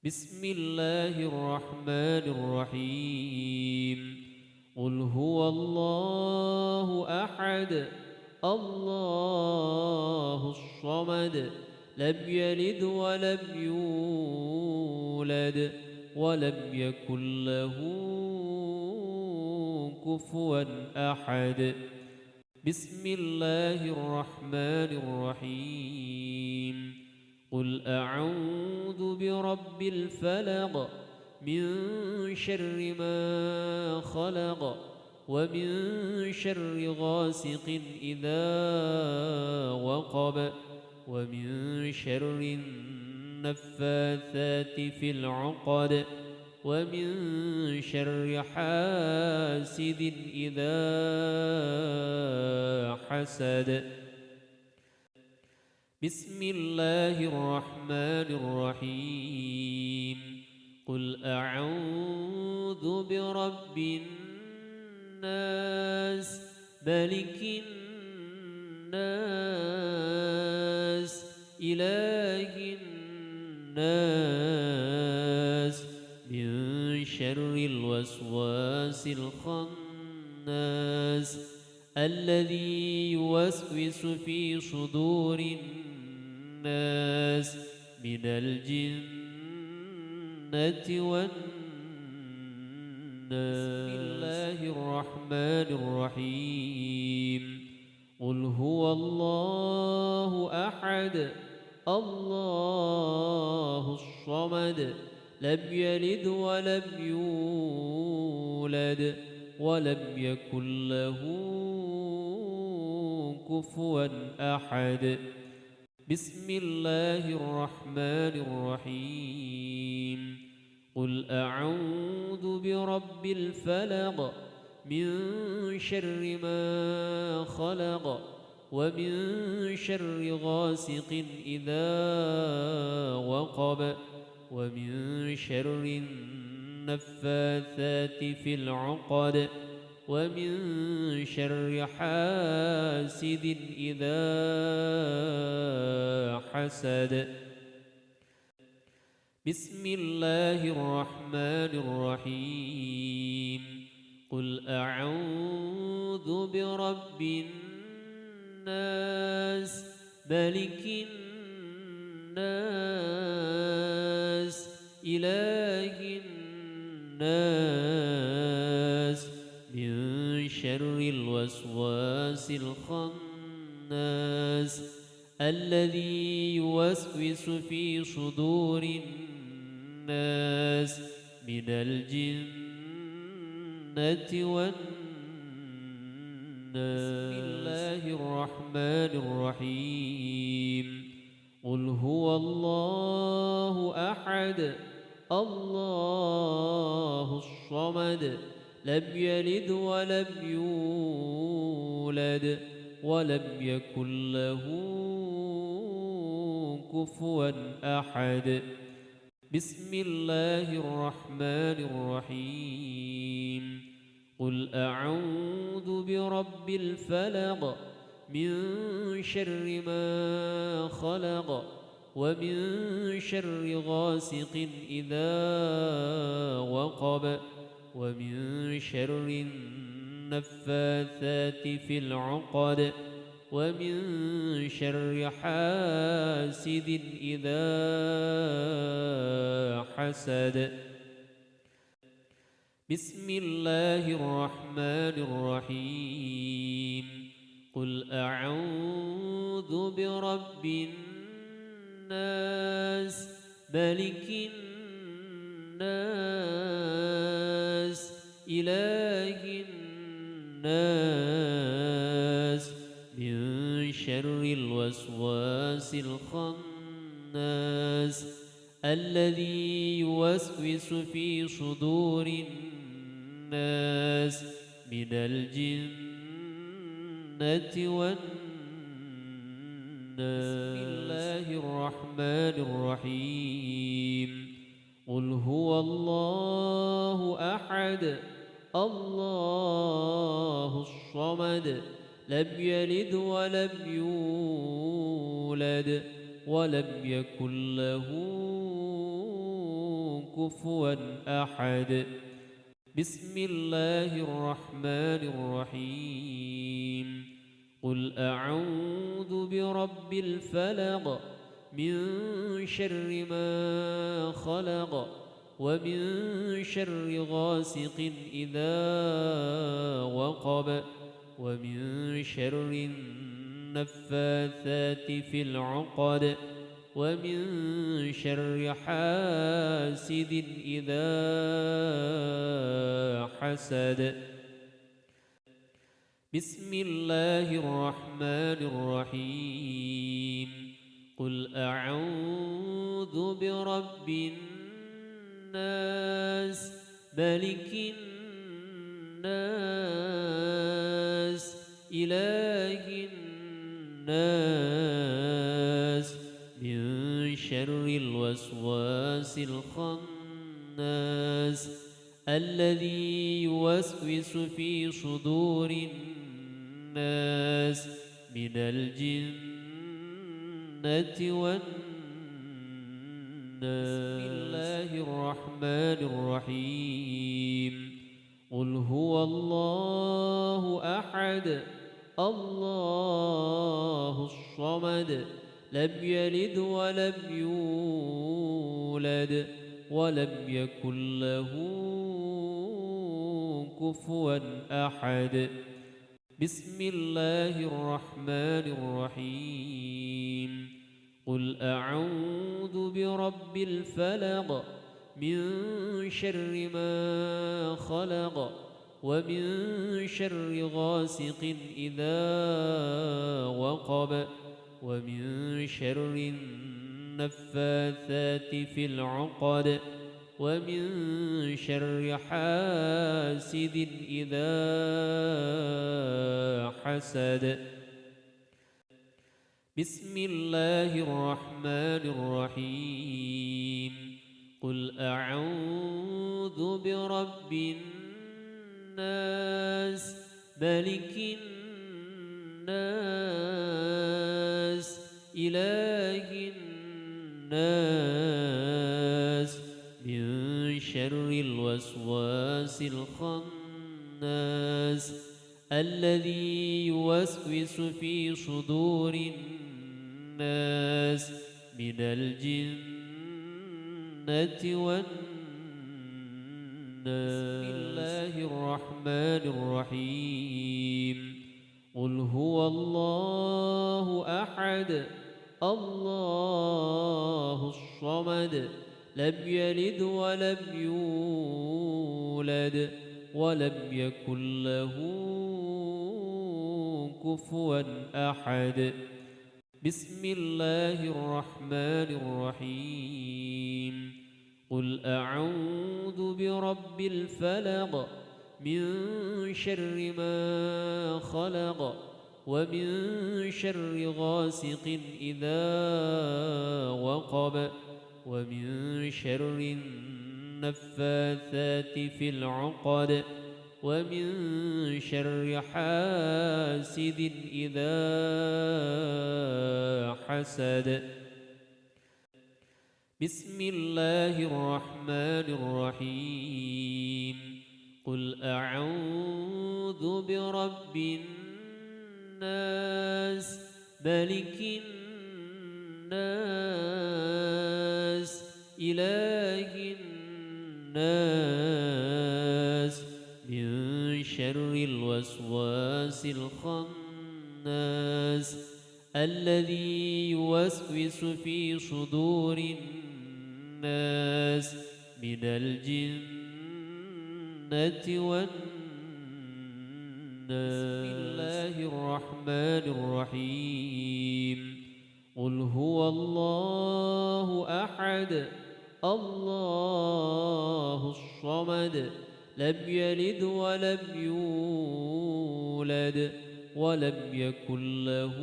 بسم الله الرحمن الرحيم. قل هو الله أحد الله الصمد لم يلد ولم يولد ولم يكن له كفوا أحد. بسم الله الرحمن الرحيم. قل أعوذ برب الفلق من شر ما خلق ومن شر غاسق إذا وقب ومن شر النفاثات في العقد ومن شر حاسد إذا حسد. بسم الله الرحمن الرحيم. قل أعوذ برب الناس ملك الناس إله الناس من شر الوسواس الخناس الذي يوسوس في صدور الناس من الجنة والناس. بسم الله الرحمن الرحيم. قل هو الله أحد الله الصمد لم يلد ولم يولد ولم يكن له كفوا أحد. بسم الله الرحمن الرحيم. قل أعوذ برب الفلق من شر ما خلق ومن شر غاسق إذا وقب ومن شر النفاثات في العقد ومن شر حاسد إذا حسد. بسم الله الرحمن الرحيم. قل أعوذ برب الناس ملك الناس إله الناس من شر الوسواس الخناس الذي يوسوس في صدور الناس من الجنة والناس. بسم الله الرحمن الرحيم. قل هو الله أحد الله الصمد لم يلد ولم يولد ولم يكن له كفوا أحد. بسم الله الرحمن الرحيم. قل أعوذ برب الفلق من شر ما خلق ومن شر غاسق إذا وقب ومن شر النفاثات في العقد ومن شر حاسد إذا حسد. بسم الله الرحمن الرحيم. قل أعوذ برب الناس ملك الناس إله الناس من شر الوسواس الخناس الذي يوسوس في صدور الناس من الجنة والناس. بسم الله الرحمن الرحيم. قل هو الله أحد الله الصمد لم يلد ولم يولد ولم يكن له كفوا أحد بسم الله الرحمن الرحيم قل أعوذ برب الفلق من شر ما خلق ومن شر غاسق إذا وقب ومن شر النفاثات في العقد ومن شر حاسد إذا حسد بسم الله الرحمن الرحيم قل أعوذ برب الناس ملك الناس إله الناس من شر الوسواس الخناس الذي يوسوس في صدور الناس من الجنة والناس بسم الله الرحمن الرحيم قل هو الله أحد الله الصمد لم يلد ولم يولد ولم يكن له كفوا أحد بسم الله الرحمن الرحيم قل أعوذ برب الفلق من شر ما خلق ومن شر غاسق إذا وقب ومن شر النفاثات في العقد ومن شر حاسد إذا حسد بسم الله الرحمن الرحيم قل أعوذ برب الناس ملك الناس إله الناس من شر الوسواس الخناس الذي يوسوس في صدور الناس من الجنة والناس بسم الله الرحمن الرحيم قل هو الله أحد الله الصمد لم يلد ولم يولد ولم يكن له كفوا أحد بسم الله الرحمن الرحيم قل أعوذ برب الفلق من شر ما خلق ومن شر غاسق إذا وقب ومن شر النفاثات في العقد ومن شر حاسد إذا حسد بسم الله الرحمن الرحيم قل أعوذ برب الناس ملك الناس إله الناس من شر الوسواس الخناس الذي يوسوس في صدور الناس من الجنة والناس بسم الله الرحمن الرحيم قل هو الله أحد الله الصمد لم يلد ولم يولد ولم يكن له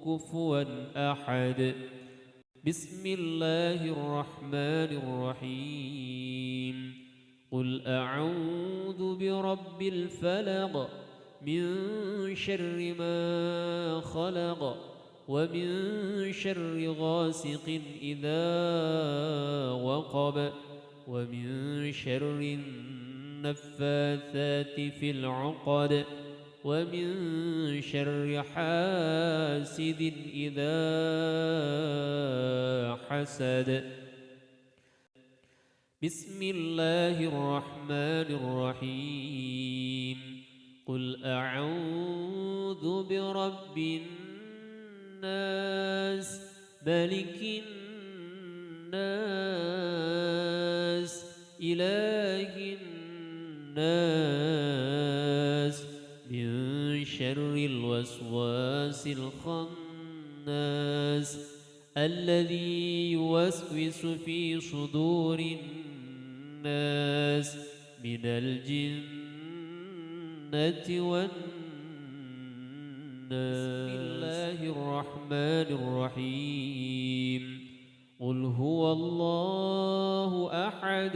كفوا أحد بسم الله الرحمن الرحيم قل أعوذ برب الفلق من شر ما خلق ومن شر غاسق إذا وقب ومن شر النفاثات في العقد ومن شر حاسد إذا حسد. بسم الله الرحمن الرحيم. قل أعوذ برب الناس ملك الناس إله الناس من شر الوسواس الخناس الذي يوسوس في صدور الناس من الجنة والناس. بسم الله الرحمن الرحيم. قل هو الله أحد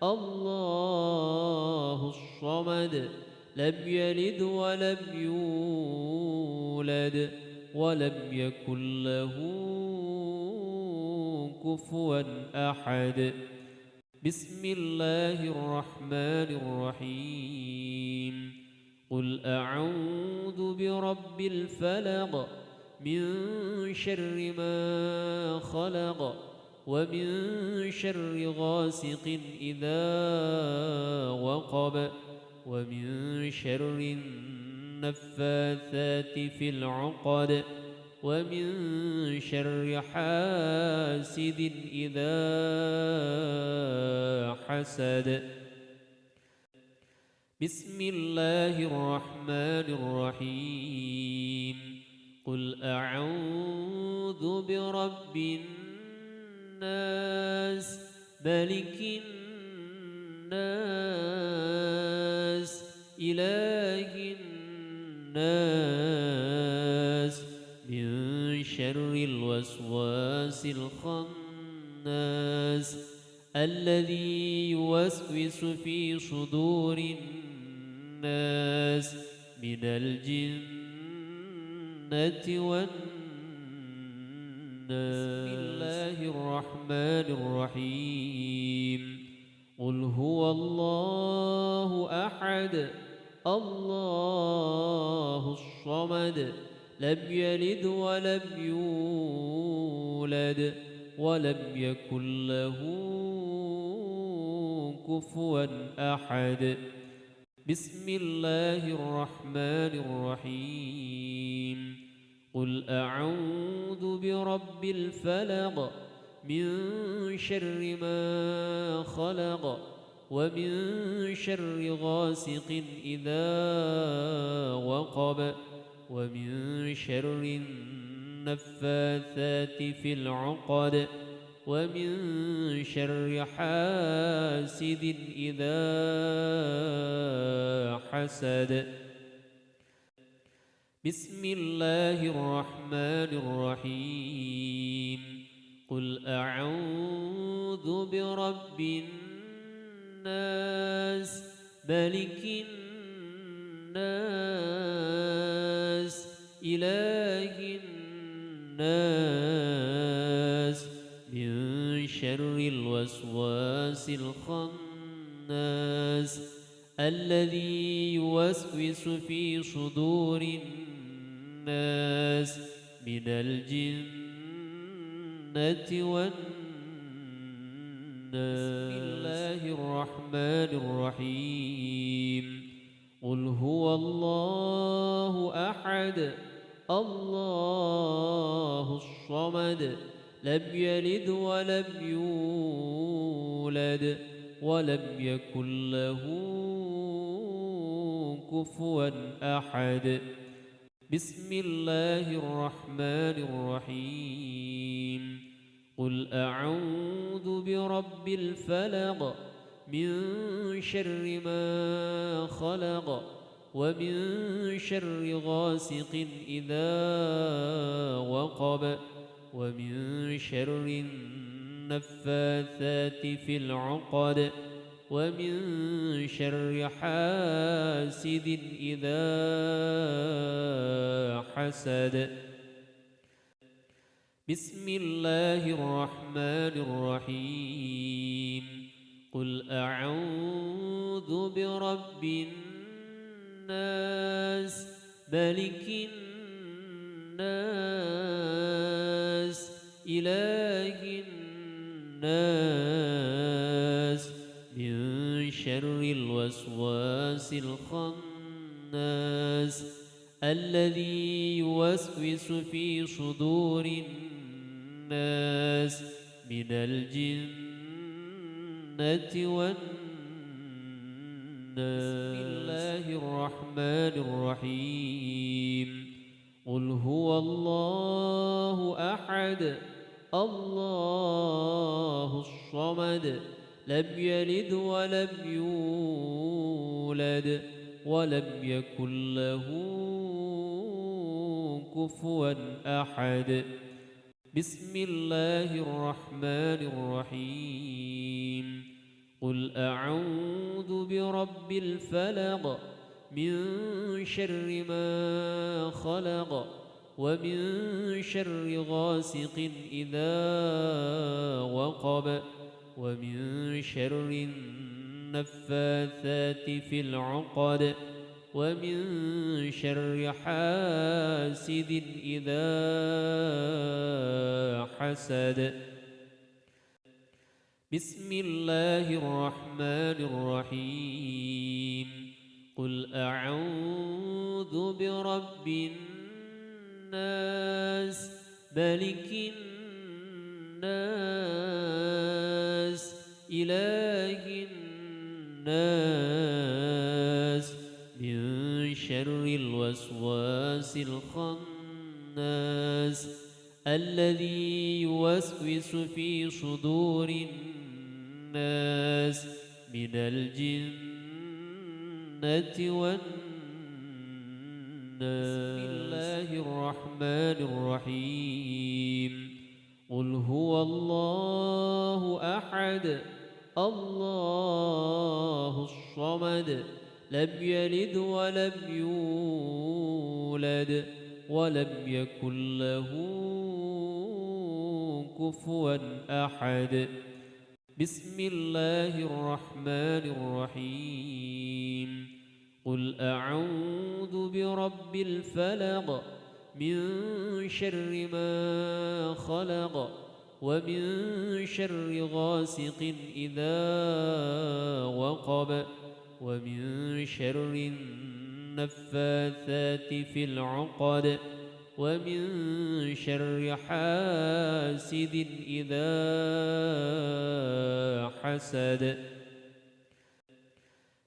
الله الصمد لم يلد ولم يولد ولم يكن له كفوا أحد. بسم الله الرحمن الرحيم. قل أعوذ برب الفلق من شر ما خلق ومن شر غاسق إذا وقب ومن شر النفاثات في العقد ومن شر حاسد إذا حسد. بسم الله الرحمن الرحيم. قل أعوذ برب الناس ملك الناس إله الناس من شر الوسواس الخناس الذي يوسوس في صدور الناس من الجنة والناس. بسم الله الرحمن الرحيم. قل هو الله أحد الله الصمد لم يلد ولم يولد ولم يكن له كفوا أحد. بسم الله الرحمن الرحيم. قل أعوذ برب الفلق من شر ما خلق ومن شر غاسق إذا وقب ومن شر النفاثات في العقد ومن شر حاسد إذا حسد. بسم الله الرحمن الرحيم. قل أعوذ برب الناس ملك الناس إله الناس من شر الوسواس الخناس الذي يوسوس في صدور الناس من الجنة والناس. بسم الله الرحمن الرحيم. قل هو الله أحد الله الصمد لم يلد ولم يولد ولم يكن له كفوا أحد. بسم الله الرحمن الرحيم. قل أعوذ برب الفلق من شر ما خلق ومن شر غاسق إذا وقب ومن شر النفاثات في العقد ومن شر حاسد إذا حسد. بسم الله الرحمن الرحيم قل أعوذ برب الناس ملك الناس إله الناس من شر الوسواس الخناس الذي يوسوس في صدور الناس من الجنة والناس. بسم الله الرحمن الرحيم قل هو الله أحد الله الصمد لم يلد ولم يولد ولم يكن له كفوا أحد. بسم الله الرحمن الرحيم قل أعوذ برب الفلق من شر ما خلق ومن شر غاسق إذا وقب ومن شر النفاثات في العقد ومن شر حاسد إذا حسد. بسم الله الرحمن الرحيم قل أعوذ برب الناس ملك الناس إله الناس من شر الوسواس الخناس الذي يوسوس في صدور الناس من الجنة والناس. بسم الله الرحمن الرحيم قل هو الله أحد الله الصمد لم يلد ولم يولد ولم يكن له كفوا أحد. بسم الله الرحمن الرحيم قل أعوذ برب الفلق من شر ما خلق ومن شر غاسق إذا وقب ومن شر النفاثات في العقد ومن شر حاسد إذا حسد.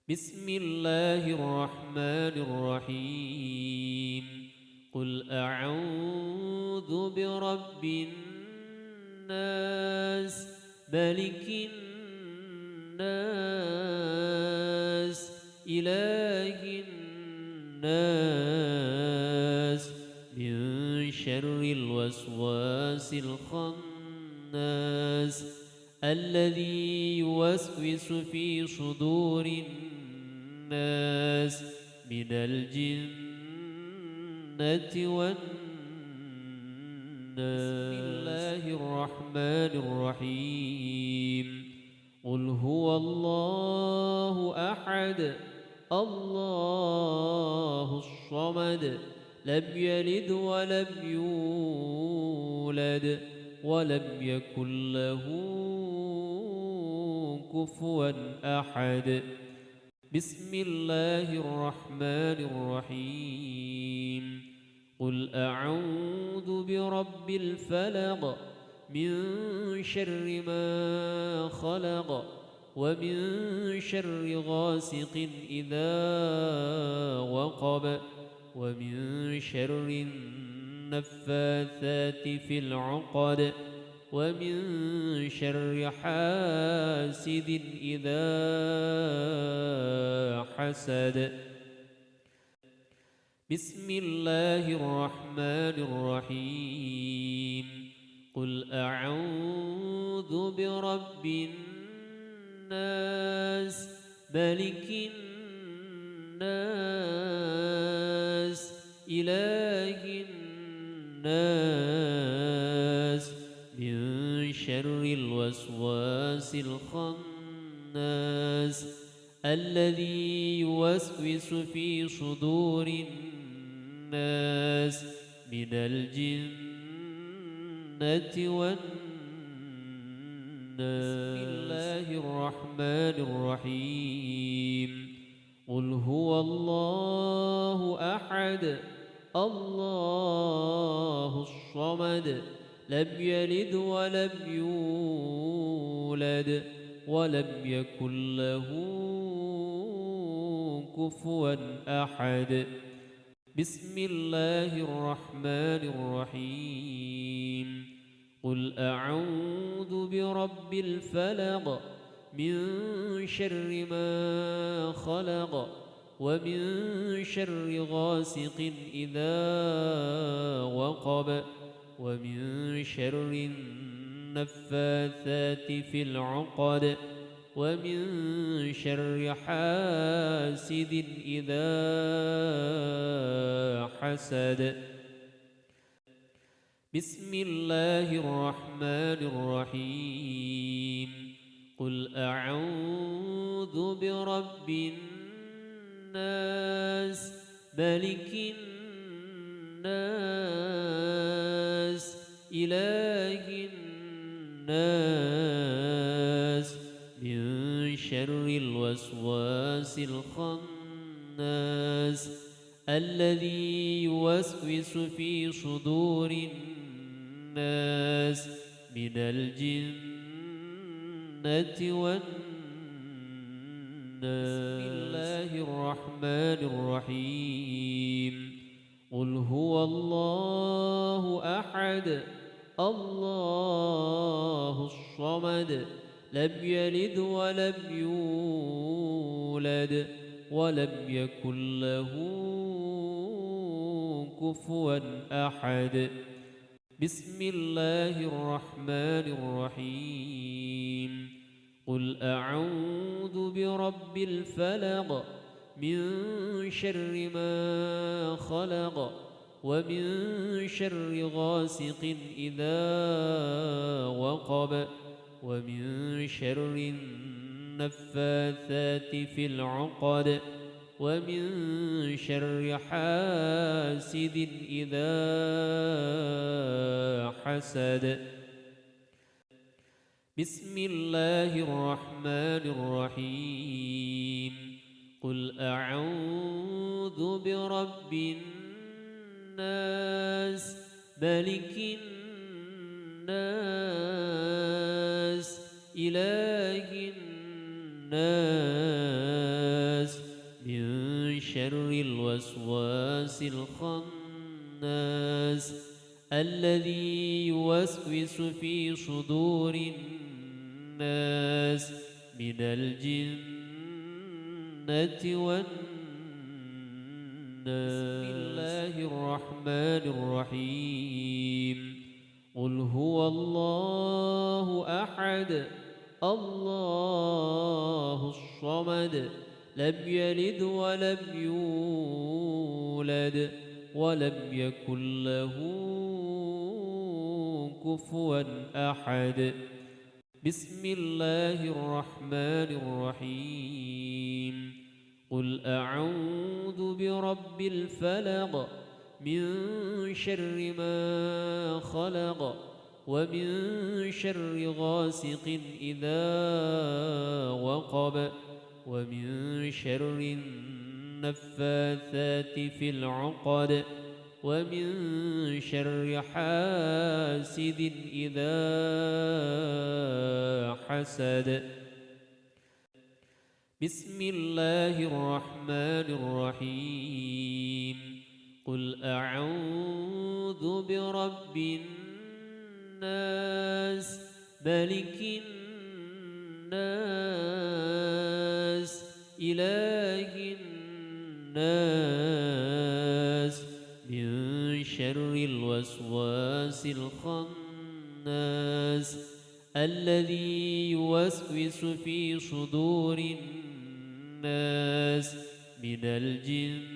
بسم الله الرحمن الرحيم قل أعوذ برب الناس ملك الناس إله الناس من شر الوسواس الخناس الذي يوسوس في صدور الناس من الجنة والناس. بسم الله الرحمن الرحيم قل هو الله أحد الله الصمد لم يلد ولم يولد ولم يكن له كفوا أحد. بسم الله الرحمن الرحيم قل أعوذ برب الفلق من شر ما خلق ومن شر غاسق إذا وقب ومن شر النفاثات في العقد ومن شر حاسد إذا حسد. بسم الله الرحمن الرحيم قل أعوذ برب الناس ملك الناس إله الناس شر الوسواس الخناس الذي يوسوس في صدور الناس من الجنة والناس. بسم الله الرحمن الرحيم. قل هو الله أحد الله الصمد لم يلد ولم يولد ولم يكن له كفوا أحد. بسم الله الرحمن الرحيم. قل أعوذ برب الفلق من شر ما خلق ومن شر غاسق إذا وقب ومن شر النفاثات في العقد ومن شر حاسد إذا حسد. بسم الله الرحمن الرحيم. قل أعوذ برب الناس ملك الناس إله الناس من شر الوسواس الخناس الذي يوسوس في صدور الناس من الجنة والناس. بسم الله الرحمن الرحيم. قل هو الله أحد الله الصمد لم يلد ولم يولد ولم يكن له كفوا أحد. بسم الله الرحمن الرحيم. قل أعوذ برب الفلق من شر ما خلق ومن شر غاسق إذا وقب ومن شر النفاثات في العقد ومن شر حاسد إذا حسد. بسم الله الرحمن الرحيم. قل أعوذ برب الناس ملك الناس إله الناس من شر الوسواس الخناس الذي يوسوس في صدور الناس من الجنة والناس. بسم الله الرحمن الرحيم. قل هو الله أحد الله الصمد لم يلد ولم يولد ولم يكن له كفوا أحد. بسم الله الرحمن الرحيم. قل أعوذ برب الفلق من شر ما خلق ومن شر غاسق إذا وقب ومن شر النفاثات في العقد ومن شر حاسد إذا حسد. بسم الله الرحمن الرحيم. قل أعوذ برب الناس ملك الناس إله الناس من شر الوسواس الخناس الذي يوسوس في صدور الناس من الجنة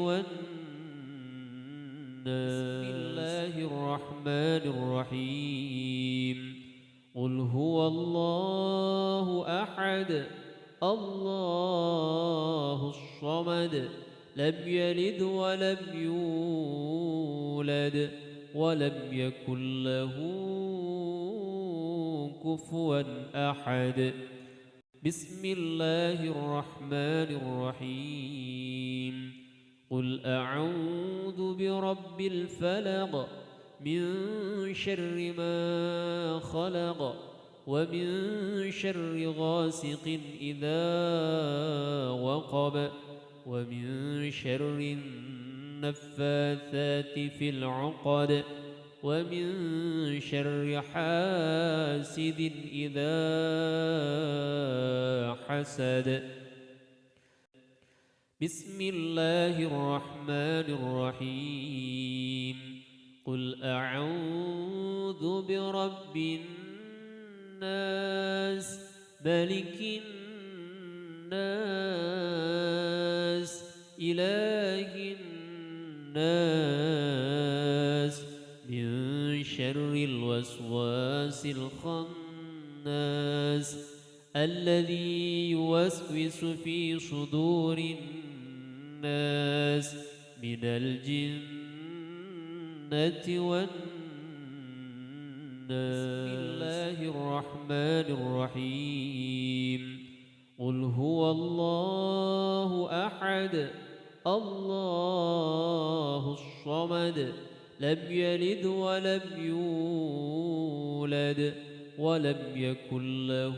والناس. بسم الله الرحمن الرحيم قل هو الله أحد الله الصمد لم يلد ولم يولد ولم يكن له كفوا أحد بسم الله الرحمن الرحيم قل أعوذ برب الفلق من شر ما خلق ومن شر غاسق إذا وقب ومن شر النفاثات في العقد ومن شر حاسد إذا حسد بسم الله الرحمن الرحيم قل أعوذ برب الناس ملك الناس إله الناس من شر الوسواس الخناس الذي يوسوس في صدور الناس من الجنة والناس بسم الله الرحمن الرحيم قل هو الله أحد الله الصمد لم يلد ولم يولد ولم يكن له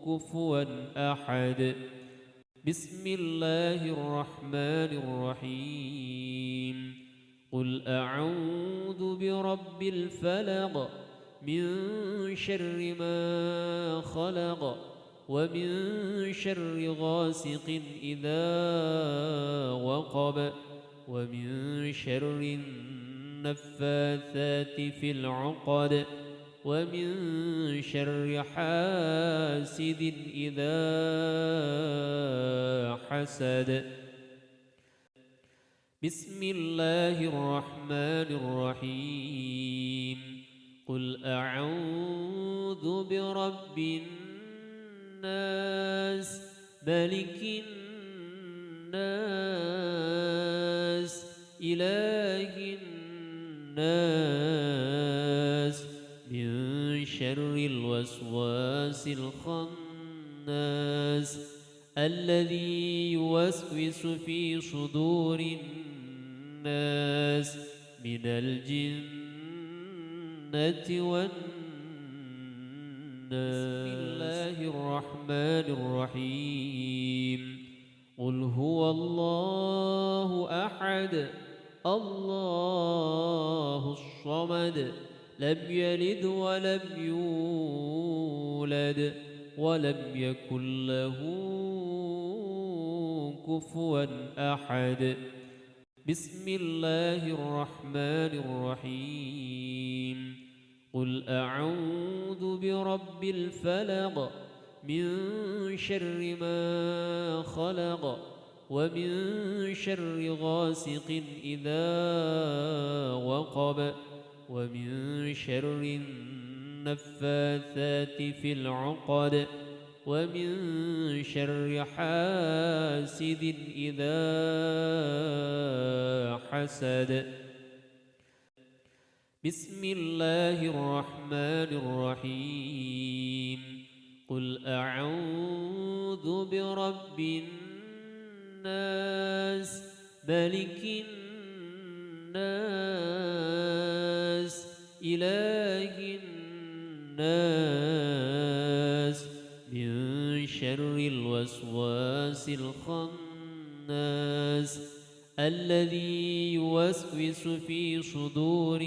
كفوا أحد بسم الله الرحمن الرحيم قل أعوذ برب الفلق من شر ما خلق ومن شر غاسق إذا وقب ومن شر النفاثات في العقد ومن شر حاسد إذا حسد بسم الله الرحمن الرحيم قل أعوذ برب الناس ملك الناس إله الناس من شر الوسواس الخناس الذي يوسوس في صدور الناس من الجنة والناس بسم الله الرحمن الرحيم قل هو الله أحد الله الصمد لم يلد ولم يولد ولم يكن له كفوا أحد بسم الله الرحمن الرحيم قل أعوذ برب الفلق من شر ما خلق ومن شر غاسق إذا وقب ومن شر النفاثات في العقد ومن شر حاسد إذا حسد بسم الله الرحمن الرحيم قل أعوذ برب الناس ملك الناس إله الناس من شر الوسواس الخناس الذي يوسوس في صدور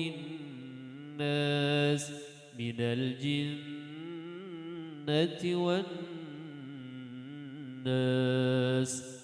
الناس من الجنة والناس